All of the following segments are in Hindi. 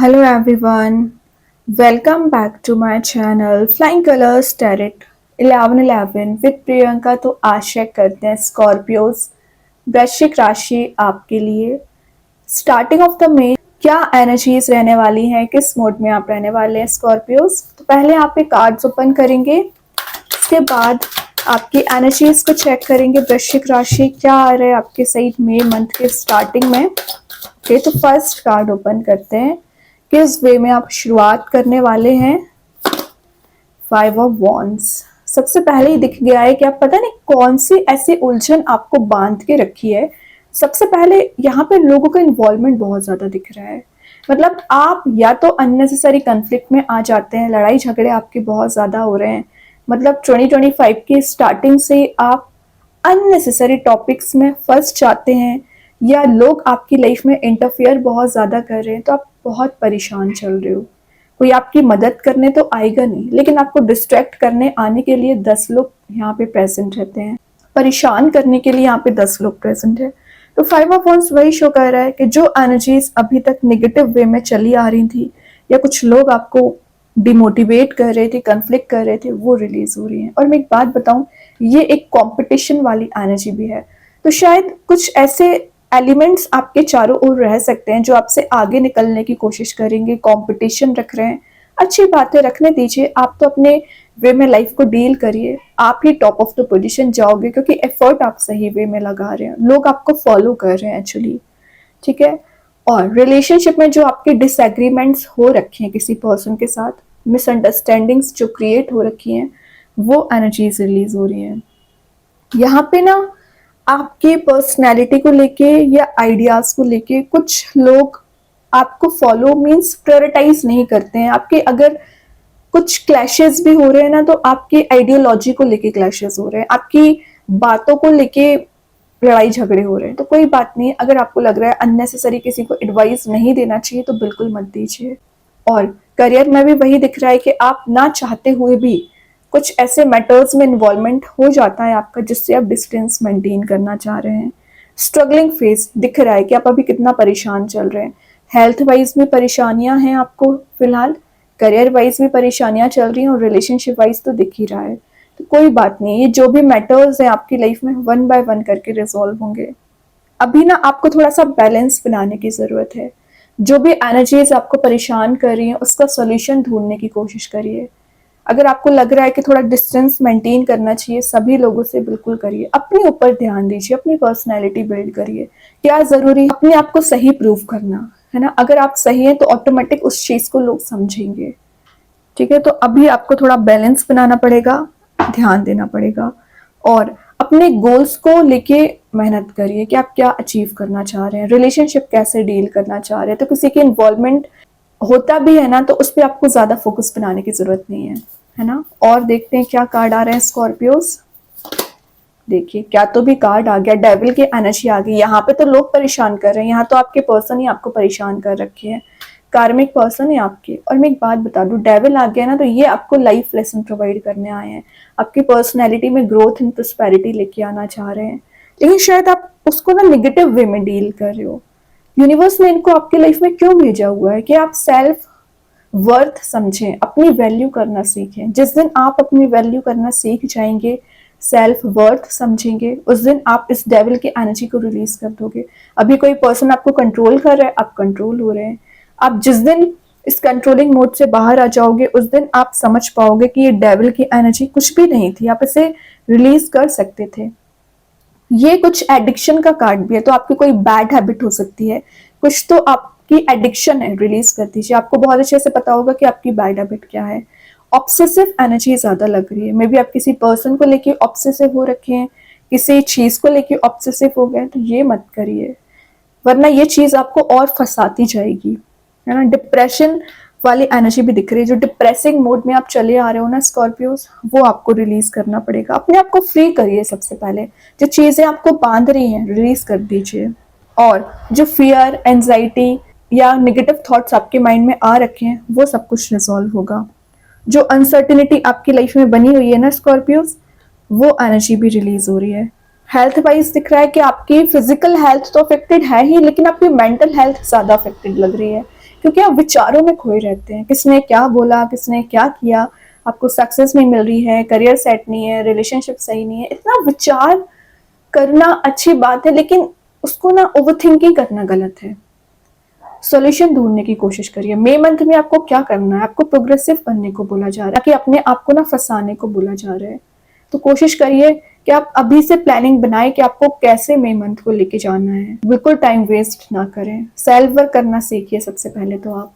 Hello everyone, welcome back to my channel Flying Colors Tarot 1111 with Priyanka. तो आशा करते हैं स्कॉर्पियोज वृश्चिक राशि आपके लिए स्टार्टिंग ऑफ द मे क्या एनर्जीज रहने वाली हैं, किस मोड में आप रहने वाले हैं स्कॉर्पियोज। तो पहले आप एक कार्ड्स ओपन करेंगे, इसके बाद आपकी एनर्जीज को चेक करेंगे। वृश्चिक राशि क्या आ रहा है आपके सही मई मंथ के स्टार्टिंग में। ओके, तो फर्स्ट कार्ड ओपन करते हैं, किस वे में आप शुरुआत करने वाले हैं। 5 ऑफ वॉन्ड्स सबसे पहले ही दिख गया है कि आप पता नहीं कौन सी ऐसी उलझन आपको बांध के रखी है। सबसे पहले यहाँ पे लोगों का इन्वॉल्वमेंट बहुत ज्यादा दिख रहा है। मतलब आप या तो अननेसेसरी कंफ्लिक्ट में आ जाते हैं, लड़ाई झगड़े आपके बहुत ज्यादा हो रहे हैं। मतलब 2025 की स्टार्टिंग से आप अननेसेसरी टॉपिक्स में फंस जाते हैं या लोग आपकी लाइफ में इंटरफियर बहुत ज़्यादा कर रहे हैं, तो आप बहुत परेशान चल रहे हो। कोई आपकी मदद करने तो आएगा नहीं, लेकिन आपको डिस्ट्रैक्ट करने आने के लिए 10 लोग यहाँ पे प्रेजेंट रहते हैं, परेशान करने के लिए यहाँ पे 10 लोग प्रेजेंट है। तो 5 ऑफ वॉन्ड्स वही शो कर रहा है कि जो एनर्जीज अभी तक नेगेटिव वे में चली आ रही थी या कुछ लोग आपको डिमोटिवेट कर रहे थे, कंफ्लिक्ट कर रहे थे, वो रिलीज हो रही है। और मैं एक बात बताऊं, ये एक कंपटीशन वाली एनर्जी भी है। तो शायद कुछ ऐसे एलिमेंट्स आपके चारों ओर रह सकते हैं जो आपसे आगे निकलने की कोशिश करेंगे, कंपटीशन रख रहे हैं। अच्छी बातें रखने दीजिए, आप तो अपने वे में लाइफ को डील करिए, आप ही टॉप ऑफ द पोजीशन जाओगे क्योंकि एफर्ट आप सही वे में लगा रहे हैं, लोग आपको फॉलो कर रहे हैं एक्चुअली। ठीक है। और रिलेशनशिप में जो आपके डिसएग्रीमेंट्स हो रखे हैं किसी पर्सन के साथ, मिसअंडरस्टैंडिंग्स जो क्रिएट हो रखी हैं, वो एनर्जीज रिलीज हो रही हैं। यहाँ पे ना आपके पर्सनैलिटी को लेके या आइडियाज को लेके कुछ लोग आपको फॉलो मीन्स प्रायोरिटाइज नहीं करते हैं। आपके अगर कुछ क्लैशेस भी हो रहे हैं ना, तो आपके आइडियोलॉजी को लेके क्लैशेस हो रहे हैं, आपकी बातों को लेके लड़ाई झगड़े हो रहे हैं। तो कोई बात नहीं, अगर आपको लग रहा है अननेसेसरी किसी को एडवाइस नहीं देना चाहिए तो बिल्कुल मत दीजिए। और करियर में भी वही दिख रहा है कि आप ना चाहते हुए भी कुछ ऐसे मैटर्स में इन्वॉल्वमेंट हो जाता है आपका जिससे आप डिस्टेंस मेंटेन करना चाह रहे हैं। स्ट्रगलिंग फेज दिख रहा है कि आप अभी कितना परेशान चल रहे हैं। हेल्थ वाइज भी परेशानियां हैं आपको फिलहाल, करियर वाइज भी परेशानियां चल रही हैं, और रिलेशनशिप वाइज तो दिख ही रहा है। तो कोई बात नहीं, ये जो भी मैटर्स हैं आपकी लाइफ में 1 बाय 1 करके रिजॉल्व होंगे। अभी ना आपको थोड़ा सा बैलेंस बनाने की जरूरत है। जो भी एनर्जीज आपको परेशान कर रही हैं उसका सॉल्यूशन ढूंढने की कोशिश करिए। अगर आपको लग रहा है कि थोड़ा डिस्टेंस मेंटेन करना चाहिए सभी लोगों से, बिल्कुल करिए। अपने ऊपर ध्यान दीजिए, अपनी पर्सनैलिटी बिल्ड करिए। क्या जरूरी है अपने आप को सही प्रूव करना, है ना। अगर आप सही हैं तो ऑटोमेटिक उस चीज को लोग समझेंगे। ठीक है। तो अभी आपको थोड़ा बैलेंस बनाना पड़ेगा, ध्यान देना पड़ेगा, और अपने गोल्स को लेके मेहनत करिए कि आप क्या अचीव करना चाह रहे हैं, रिलेशनशिप कैसे डील करना चाह रहे हैं। तो किसी की इन्वॉल्वमेंट होता भी है ना, तो उस पर आपको ज्यादा फोकस बनाने की जरूरत नहीं है ना। और देखते हैं क्या कार्ड आ रहे हैं स्कॉर्पियोज। देखिए, क्या तो भी कार्ड आ गया, डेविल की एनर्जी आ गई। यहाँ पे तो लोग परेशान कर रहे हैं, यहाँ तो आपके पर्सन ही आपको परेशान कर रखे हैं, कार्मिक पर्सन है आपके। और मैं एक बात बता दूं, डेविल आ गया ना, तो ये आपको लाइफ लेसन प्रोवाइड करने आए हैं, आपकी पर्सनैलिटी में ग्रोथ एंड प्रोस्पेरिटी लेके आना चाह रहे हैं। लेकिन शायद आप उसको ना निगेटिव वे में डील कर रहे हो। यूनिवर्स ने इनको आपके लाइफ में क्यों भेजा हुआ है कि आप सेल्फ वर्थ समझें, अपनी वैल्यू करना सीखें। जिस दिन आप अपनी वैल्यू करना सीख जाएंगे, सेल्फ वर्थ समझेंगे, उस दिन आप इस डेविल की एनर्जी को रिलीज कर दोगे। अभी कोई पर्सन आपको कंट्रोल कर रहा है, आप कंट्रोल हो रहे हैं। आप जिस दिन इस कंट्रोलिंग मोड से बाहर आ जाओगे, उस दिन आप समझ पाओगे कि ये डेविल की एनर्जी कुछ भी नहीं थी, आप इसे रिलीज कर सकते थे। ये कुछ एडिक्शन का कार्ड भी है, तो आपकी कोई बैड हैबिट हो सकती है, कुछ तो आपकी एडिक्शन है, रिलीज कर दीजिए। आपको बहुत अच्छे से पता होगा कि आपकी बैड हैबिट क्या है। ऑब्सेसिव एनर्जी ज्यादा लग रही है, मे बी आप किसी पर्सन को लेके ऑब्सेसिव हो रखे हैं, किसी चीज को लेके ऑब्सेसिव हो गए, तो ये मत करिए, वरना ये चीज आपको और फंसाती जाएगी, है ना। डिप्रेशन वाली एनर्जी भी दिख रही है, जो डिप्रेसिंग मोड में आप चले आ रहे हो ना स्कॉर्पियोस, वो आपको रिलीज करना पड़ेगा। अपने आप को फ्री करिए, सबसे पहले जो चीजें आपको बांध रही हैं रिलीज कर दीजिए। और जो फियर, एंजाइटी या नेगेटिव थॉट्स आपके माइंड में आ रखे हैं, वो सब कुछ रिजॉल्व होगा। जो अनसर्टिनिटी आपकी लाइफ में बनी हुई है ना स्कॉर्पियोस, वो एनर्जी भी रिलीज हो रही है। हेल्थ वाइज दिख रहा है कि आपकी फिजिकल हेल्थ तो अफेक्टेड है ही, लेकिन आपकी मेंटल हेल्थ ज्यादा अफेक्टेड लग रही है। क्योंकि आप विचारों में खोए रहते हैं, किसने क्या बोला, किसने क्या किया, आपको सक्सेस नहीं मिल रही है, करियर सेट नहीं है, रिलेशनशिप सही नहीं है। इतना विचार करना अच्छी बात है, लेकिन उसको ना ओवरथिंकिंग करना गलत है। सॉल्यूशन ढूंढने की कोशिश करिए। मई मंथ में आपको क्या करना है, आपको प्रोग्रेसिव बनने को बोला जा रहा है कि अपने आप को ना फंसाने को बोला जा रहा है। तो कोशिश करिए कि आप अभी से प्लानिंग बनाएं कि आपको कैसे मई मंथ को लेके जाना है। बिल्कुल टाइम वेस्ट ना करें, सेल्फ वर्क करना सीखिए सबसे पहले तो आप।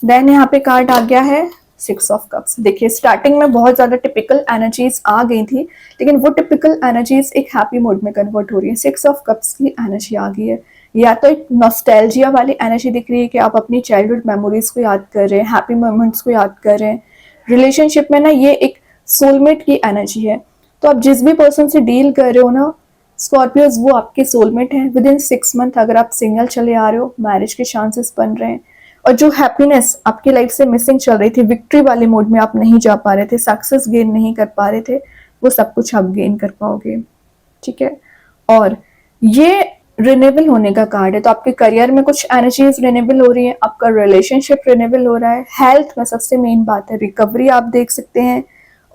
देन यहाँ पे कार्ड आ गया है 6 ऑफ कप्स। देखिए स्टार्टिंग में बहुत ज्यादा टिपिकल एनर्जीज आ गई थी, लेकिन वो टिपिकल एनर्जीज एक हैप्पी मोड में कन्वर्ट हो रही है। 6 ऑफ कप्स की एनर्जी आ गई है। या तो एक नॉस्टैल्जिया वाली एनर्जी दिख रही है कि आप अपनी चाइल्डहुड मेमोरीज को याद कर रहे हैं, हैप्पी मोमेंट्स को याद कर रहे हैं। रिलेशनशिप में ना ये एक सोलमेट की एनर्जी है। तो आप जिस भी पर्सन से डील कर रहे हो ना स्कॉर्पियोज, वो आपके सोलमेट हैं। विद इन 6 मंथ अगर आप सिंगल चले आ रहे हो, मैरिज के चांसेस बन रहे हैं। और जो हैप्पीनेस आपकी लाइफ से मिसिंग चल रही थी, विक्ट्री वाले मोड में आप नहीं जा पा रहे थे, सक्सेस गेन नहीं कर पा रहे थे, वो सब कुछ आप गेन कर पाओगे। ठीक है। और ये रिनेबल होने का कार्ड है। तो आपके करियर में कुछ एनर्जीज रिनेबल हो रही है, आपका रिलेशनशिप रिनेबल हो रहा है, हेल्थ में सबसे मेन बात है रिकवरी आप देख सकते हैं,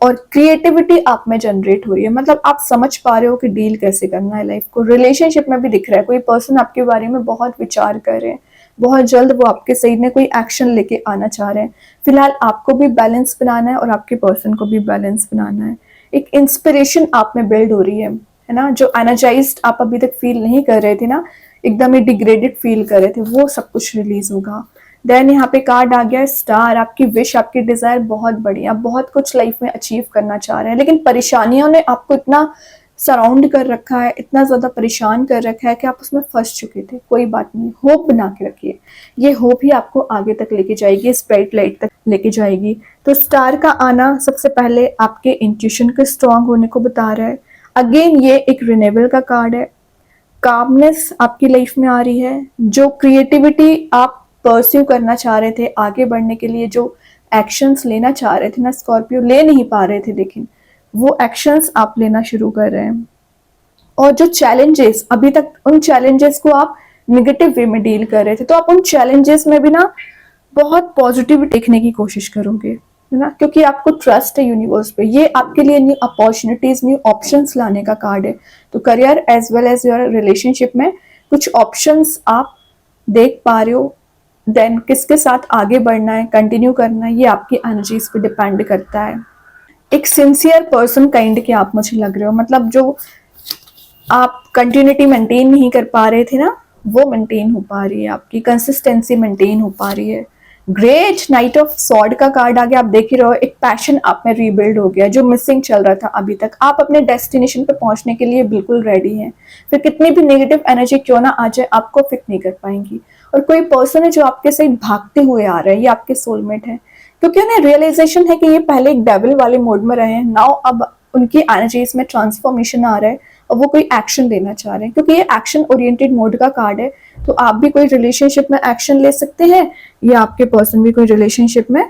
और क्रिएटिविटी आप में जनरेट हो रही है। मतलब आप समझ पा रहे हो कि डील कैसे करना है लाइफ को। रिलेशनशिप में भी दिख रहा है कोई पर्सन आपके बारे में बहुत विचार कर रहे हैं, बहुत जल्द वो आपके साइड में कोई एक्शन लेके आना चाह रहे हैं। फिलहाल आपको भी बैलेंस बनाना है और आपके पर्सन को भी बैलेंस बनाना है। एक इंस्पिरेशन आप में बिल्ड हो रही है ना। जो एनर्जाइज्ड आप अभी तक फील नहीं कर रहे थे ना, एकदम ही डिग्रेडेड फील कर रहे थे, वो सब कुछ रिलीज होगा। देन यहाँ पे कार्ड आ गया स्टार। आपकी विश, आपकी डिजायर बहुत बड़ी है, आप बहुत कुछ लाइफ में अचीव करना चाह रहे हैं, लेकिन परेशानियों ने आपको इतना सराउंड कर रखा है, इतना ज्यादा परेशान कर रखा है कि आप उसमें फंस चुके थे। कोई बात नहीं, होप बना के रखिए। ये होप ही आपको आगे तक लेके जाएगी, इस ब्राइट लाइट तक लेके जाएगी। तो स्टार का आना सबसे पहले आपके इंट्यूशन के स्ट्रांग होने को बता रहा है। अगेन ये एक रिनेबल का कार्ड है। कामनेस आपकी लाइफ में आ रही है। जो क्रिएटिविटी आप परस्यू करना चाह रहे थे, आगे बढ़ने के लिए जो एक्शंस लेना चाह रहे थे ना स्कॉर्पियो, ले नहीं पा रहे थे, लेकिन वो एक्शंस आप लेना शुरू कर रहे हैं। और जो चैलेंजेस अभी तक, उन चैलेंजेस को आप निगेटिव वे में डील कर रहे थे, तो आप उन चैलेंजेस में भी ना बहुत पॉजिटिव देखने की कोशिश करोगे, है ना, क्योंकि आपको ट्रस्ट है यूनिवर्स पे। ये आपके लिए न्यू अपॉर्चुनिटीज, न्यू ऑप्शंस लाने का कार्ड है। तो career as well as your relationship में कुछ ऑप्शंस आप देख पा रहे हो। देन किसके साथ आगे बढ़ना है, कंटिन्यू करना है, ये आपकी एनर्जीज पे डिपेंड करता है। एक सिंसियर पर्सन काइंड के आप मुझे लग रहे हो। मतलब जो आप कंटिन्यूटी मेंटेन नहीं कर पा रहे थे ना, वो मेंटेन हो पा रही है, आपकी कंसिस्टेंसी मेंटेन हो पा रही है। ग्रेट नाइट ऑफ सॉर्ड का कार्ड आ गया। आप देख ही रहो, एक पैशन आप में रीबिल्ड हो गया जो मिसिंग चल रहा था अभी तक। आप अपने डेस्टिनेशन पे पहुंचने के लिए बिल्कुल रेडी हैं। फिर कितनी भी नेगेटिव एनर्जी क्यों ना आ जाए, आपको फिट नहीं कर पाएंगी। और कोई पर्सन है जो आपके साथ भागते हुए आ रहा है, ये आपके सोलमेट है, क्योंकि उन्हें रियलाइजेशन है कि ये पहले एक डेविल वाले मोड में रहे हैं, नाउ अब उनकी एनर्जीज में ट्रांसफॉर्मेशन आ रहा है और वो कोई एक्शन लेना चाह रहे हैं। क्योंकि ये एक्शन ओरिएंटेड मोड का कार्ड है, तो आप भी कोई रिलेशनशिप में एक्शन ले सकते हैं, या आपके पर्सन भी कोई रिलेशनशिप में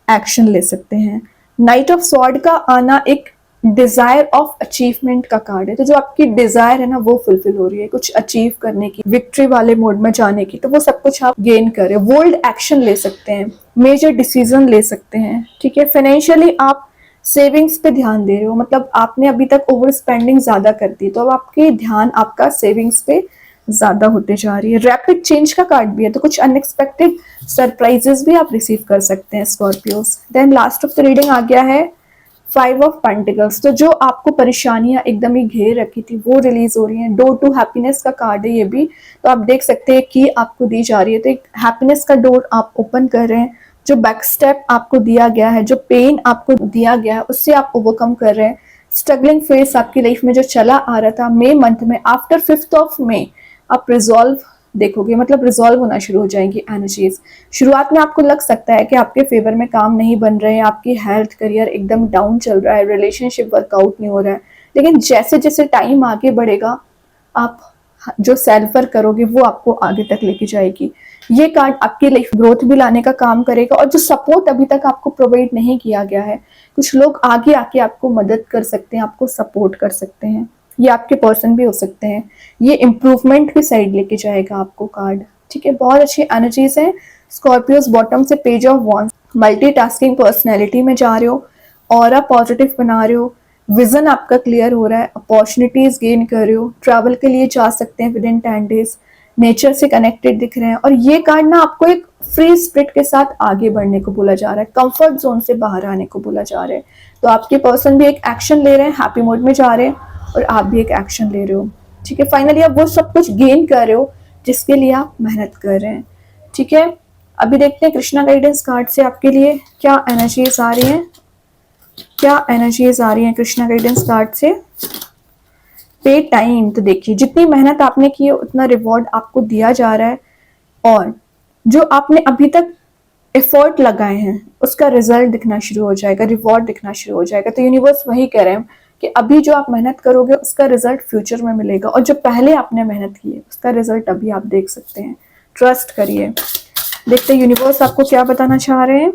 एक्शन ले सकते हैं। नाइट ऑफ सॉर्ड का आना एक डिजायर ऑफ अचीवमेंट का कार्ड है। तो जो आपकी डिजायर है ना, वो फुलफिल हो रही है, कुछ अचीव करने की, विक्ट्री वाले मोड में जाने की, तो वो सब कुछ आप गेन कर रहे हैं। बोल्ड एक्शन ले सकते हैं, मेजर डिसीजन ले सकते हैं। ठीक है। फाइनेंशियली आप सेविंग्स पे ध्यान दे रहे हो। मतलब आपने अभी तक ओवर स्पेंडिंग ज्यादा कर दी, तो अब आपके ध्यान आपका सेविंग्स पे ज्यादा होते जा रही है। रैपिड चेंज का कार्ड भी है, तो कुछ अनएक्सपेक्टेड सरप्राइजेस भी आप रिसीव कर सकते हैं Scorpios. Then last of the reading आ गया है 5 ऑफ पेंटिकल्स। तो जो आपको परेशानियां एकदम ही घेर रखी थी, वो रिलीज हो रही हैं। डोर टू हैप्पीनेस का कार्ड है ये भी। तो आप देख सकते हैं कि आपको दी जा रही है, तो एक हैप्पीनेस का डोर आप ओपन कर रहे हैं। जो बैक स्टेप आपको दिया गया है, जो पेन आपको दिया गया है, उससे आप ओवरकम कर रहे हैं। स्ट्रगलिंग फेस आपकी लाइफ में जो चला आ रहा था मई मंथ में, आफ्टर 5 ऑफ मई आप रिजॉल्व देखोगे, मतलब रिजॉल्व होना शुरू हो जाएंगी एनर्जीज। शुरुआत में आपको लग सकता है कि आपके फेवर में काम नहीं बन रहे हैं, आपकी हेल्थ करियर एकदम डाउन चल रहा है, रिलेशनशिप वर्कआउट नहीं हो रहा है, लेकिन जैसे जैसे टाइम आगे बढ़ेगा, आप जो सेल्फ वर्क करोगे वो आपको आगे तक लेके जाएगी। ये कार्ड आपकी लाइफ ग्रोथ भी लाने का काम करेगा। और जो सपोर्ट अभी तक आपको प्रोवाइड नहीं किया गया है, कुछ लोग आगे आके आपको मदद कर सकते हैं, आपको सपोर्ट कर सकते हैं। ये आपके पर्सन भी हो सकते हैं। ये इम्प्रूवमेंट की साइड लेके जाएगा आपको कार्ड। ठीक है, बहुत अच्छी एनर्जीज हैं। स्कॉर्पियोज बॉटम से page of wands, multitasking personality में जा रहे हो, ऑरा पॉजिटिव बना रहे हो, विजन आपका क्लियर हो रहा है, अपॉर्चुनिटीज गेन कर रहे हो, ट्रैवल के लिए जा सकते हैं विद इन 10 डेज, नेचर से कनेक्टेड दिख रहे हैं। और ये कार्ड ना आपको एक फ्री स्पिरिट के साथ आगे बढ़ने को बोला जा रहा है, कंफर्ट जोन से बाहर आने को बोला जा रहा है। तो आपके पर्सन भी एक एक्शन ले रहे हैं, हैप्पी मोड में जा रहे हैं, और आप भी एक एक्शन ले रहे हो। ठीक है, फाइनली आप वो सब कुछ गेन कर रहे हो जिसके लिए आप मेहनत कर रहे हैं। ठीक है, अभी देखते हैं कृष्णा गाइडेंस कार्ड से आपके लिए क्या एनर्जीज आ रही हैं, क्या एनर्जीज आ रही हैं कृष्णा गाइडेंस कार्ड से। पे टाइम, तो देखिए जितनी मेहनत आपने की है उतना रिवॉर्ड आपको दिया जा रहा है, और जो आपने अभी तक एफर्ट लगाए हैं उसका रिजल्ट दिखना शुरू हो जाएगा, रिवॉर्ड दिखना शुरू हो जाएगा। तो यूनिवर्स वही कह रहे हैं कि अभी जो आप मेहनत करोगे उसका रिजल्ट फ्यूचर में मिलेगा, और जो पहले आपने मेहनत की है उसका रिजल्ट अभी आप देख सकते हैं। ट्रस्ट करिए। देखते हैं यूनिवर्स आपको क्या बताना चाह रहे हैं।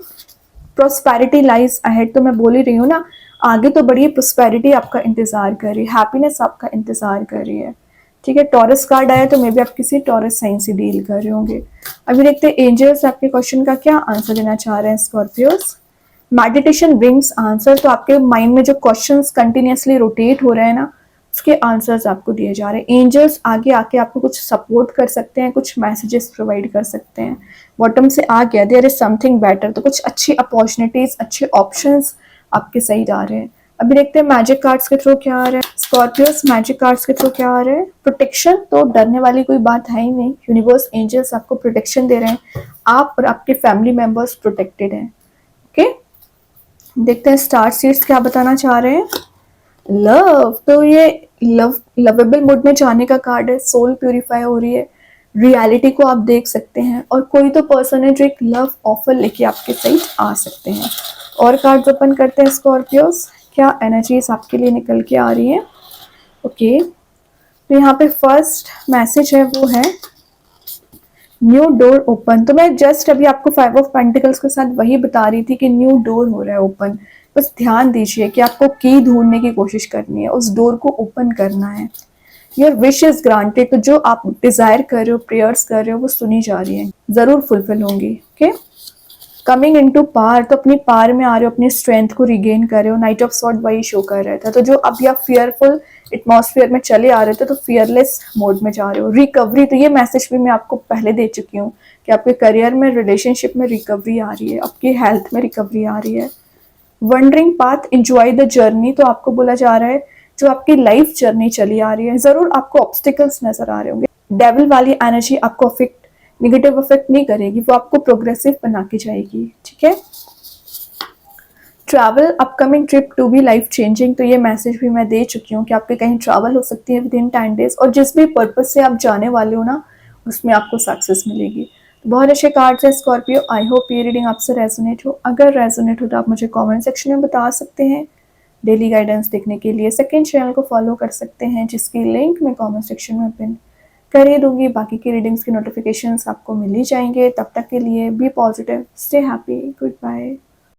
प्रोस्पेरिटी लाइज अहेड, तो मैं बोल ही रही हूँ ना, आगे तो बड़ी प्रोस्पेरिटी आपका इंतजार कर रही है, हैप्पीनेस आपका इंतजार कर रही है। ठीक है, टॉरस कार्ड आया तो मे बी आप किसी टॉरस साइन से डील कर रहे होंगे। अभी देखते हैं एंजल्स आपके क्वेश्चन का क्या आंसर देना चाह रहे हैं स्कॉर्पियोस। मेडिटेशन ब्रिंग्स आंसर, तो आपके माइंड में जो क्वेश्चंस कंटिन्यूअसली रोटेट हो रहे हैं ना, उसके आंसर्स आपको दिए जा रहे हैं। एंजल्स आगे आके आपको कुछ सपोर्ट कर सकते हैं, कुछ मैसेजेस प्रोवाइड कर सकते हैं। बॉटम से आ गया देयर इज समथिंग बेटर, तो कुछ अच्छी अपॉर्चुनिटीज, अच्छे ऑप्शंस आपके सही जा रहे हैं। अभी देखते हैं मैजिक कार्ड्स के थ्रू क्या आ रहा है स्कॉर्पियोस। मैजिक कार्ड्स के थ्रू क्या आ रहा है। प्रोटेक्शन, तो डरने वाली कोई बात है ही नहीं, यूनिवर्स एंजल्स आपको प्रोटेक्शन दे रहे हैं, आप और आपके फैमिली मेंबर्स प्रोटेक्टेड हैं। ओके, देखते हैं स्टार सीड्स क्या बताना चाह रहे हैं। लव, तो ये लवेबल मूड में जाने का कार्ड है, सोल प्यूरिफाई हो रही है, रियलिटी को आप देख सकते हैं, और कोई तो पर्सन है जो एक लव ऑफर लेके आपके सही आ सकते हैं। और कार्ड ओपन करते हैं स्कॉर्पियोस, क्या एनर्जीज आपके लिए निकल के आ रही हैं। ओके, तो यहाँ पे फर्स्ट मैसेज है वो है न्यू डोर ओपन। तो मैं जस्ट अभी आपको 5 ऑफ पेंटिकल्स के साथ वही बता रही थी कि न्यू डोर हो रहा है ओपन। बस ध्यान दीजिए कि आपको की ढूंढने की कोशिश करनी है, उस डोर को ओपन करना है। योर विश इज ग्रांटेड, तो जो आप डिजायर कर रहे हो, प्रेयर्स कर रहे हो, वो सुनी जा रही है, जरूर फुलफिल होंगी। ओके, कमिंग इनटू पार, तो अपनी पार में आ रहे हो, अपनी स्ट्रेंथ को रिगेन कर रहे हो। नाइट ऑफ सॉर्ड वही शो कर रहा था। तो जो अभी आप फियरफुल एटमॉस्फेयर में चले आ रहे थे, तो फियरलेस मोड में जा रहे हो। रिकवरी, तो ये मैसेज भी मैं आपको पहले दे चुकी हूँ कि आपके करियर में, रिलेशनशिप में रिकवरी आ रही है, आपकी हेल्थ में रिकवरी आ रही है। Wondering path, enjoy the journey, तो आपको बोला जा रहा है जो आपकी लाइफ जर्नी चली आ रही है, जरूर आपको ऑब्स्टिकल्स नजर आ रहे होंगे। डेविल वाली एनर्जी आपको अफेक्ट, निगेटिव अफेक्ट नहीं करेगी, वो आपको प्रोग्रेसिव बना के जाएगी। ठीक है, travel, upcoming trip to be life changing, तो ये मैसेज भी मैं दे चुकी हूँ कि आपके कहीं ट्रैवल हो सकती है विद इन 10 डेज, और जिस भी पर्पज से आप जाने वाले हो ना, उसमें आपको सक्सेस मिलेगी। तो बहुत अच्छे कार्ड्स है स्कॉर्पियो। आई होप ये रीडिंग आपसे रेजोनेट हो। अगर रेजोनेट हो तो आप मुझे कमेंट सेक्शन में बता सकते हैं। डेली गाइडेंस देखने के लिए सेकंड चैनल को फॉलो कर सकते हैं, जिसकी लिंक मैं कमेंट सेक्शन में पिन कर ही दूंगी। बाकी की रीडिंग्स के नोटिफिकेशंस आपको मिल ही जाएंगे। तब तक के लिए be positive, stay happy, good bye.